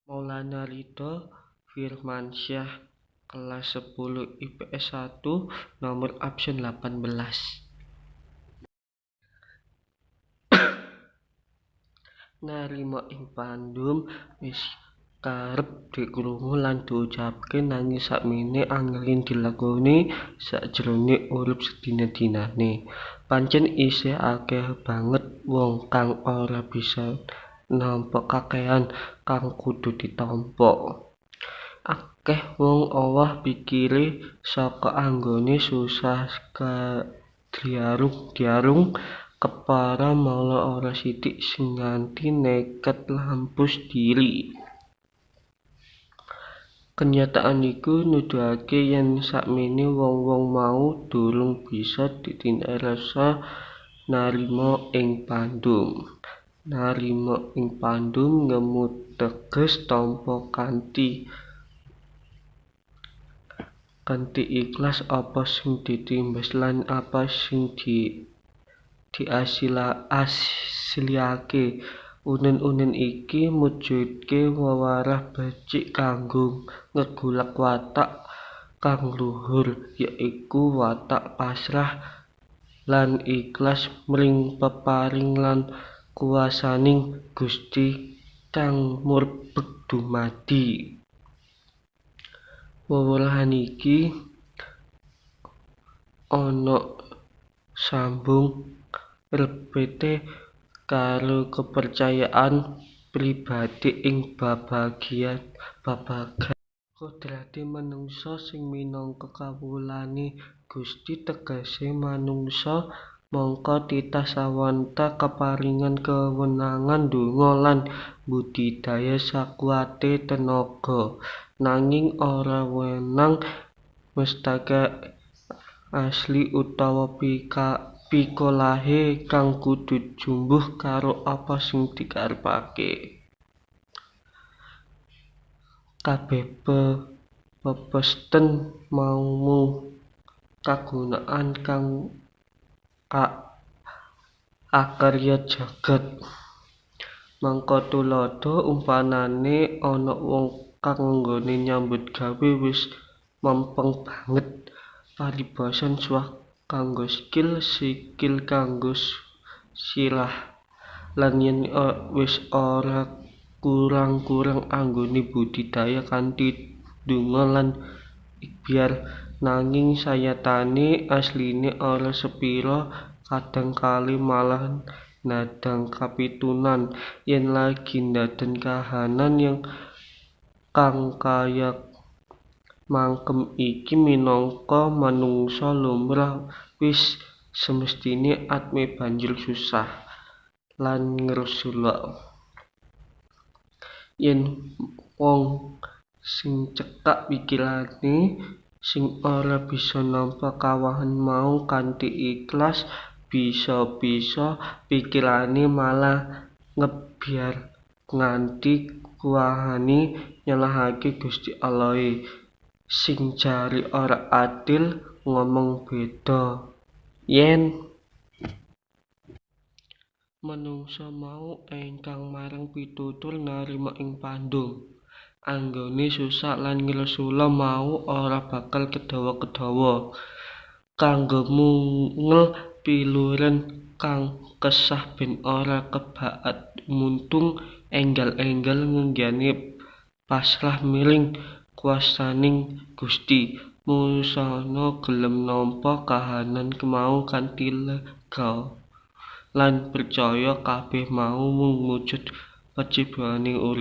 Maulana Ridho Firmansyah, kelas 10 IPS 1, nomor absen 18. Narima ing pandum wis karep dikrungu lan diucapke, nanging sakmene angel dilakoni sajrone urip sedina-dinane. Pancen isih akeh banget wong kang ora bisa nampa kakehan kang kudu ditampa. Akeh wong owah pikire saka anggone susah diarung kepara malah ora sithik sing nganti nekat lampus diri. Kenyataan iku nuduhake yen sakmene wong-wong mau durung bisa ditindak rasa narima ing pandum. Narima ing pandum ngemu teges tampa kanthi ikhlas apa sing ditimbas lan apa sing diasilake. Unen-unen iki mujudke wewarah becik kanggo ngegulak watak kang luhur, yaiku watak pasrah lan ikhlas mring peparing lan kuwasaning Gusti kang murbek dumadi. Wewahan iki ana sambung rebete karo kepercayaan pribadi ing babagan kodraté manungsa sing minangka kawulane Gusti. Tegese manungsa mangka titah sawanta keparingan kewenangan ndonga lan budidaya sakuwate tenaga, nanging ora wenang mestake asli utawa pikolahe kang kudu jumbuh karo apa sing dikarepake. Kabeh pepesthen mau mung kagunaan kang akarya jagat. Mangka tuladha umpamane ana wong kang nggone nyambut gawe wis mempeng banget paribasan swah kanggo sikil kanggo silah, lan yen wis ora kurang-kurang anggone budidaya kanthi ndonga lan ikhtiar, nanging sayatane asline ora sepira, kadangkali malah ndang kapitunan yen lagi ndaden kahanan kang kaya mangkem iki. Minangka manungsa lumrah wis semestine atme banjur susah lan ngrusulak. Yen wong sing cekak pikirane sing ora bisa nampa kawahan mau kanthi ikhlas, bisa-bisa pikirane malah ngebyar nganti kuwahane nyalahake Gusti Allahe sing jare ora adil. Ngomong beda yen manungsa mau engkang marang pitutur narima ing pandum, anggone susah lan ngresula mau ora bakal kedawa-kedawa. Kanggo mungel piluren kang kesah ben ora kebaat muntung, enggal-enggal ngenggani pasrah miring kuwasaning Gusti. Musana gelem nampa kahanan mau kanthi lega lan percaya kabeh mau mung mujud pacibaning urip.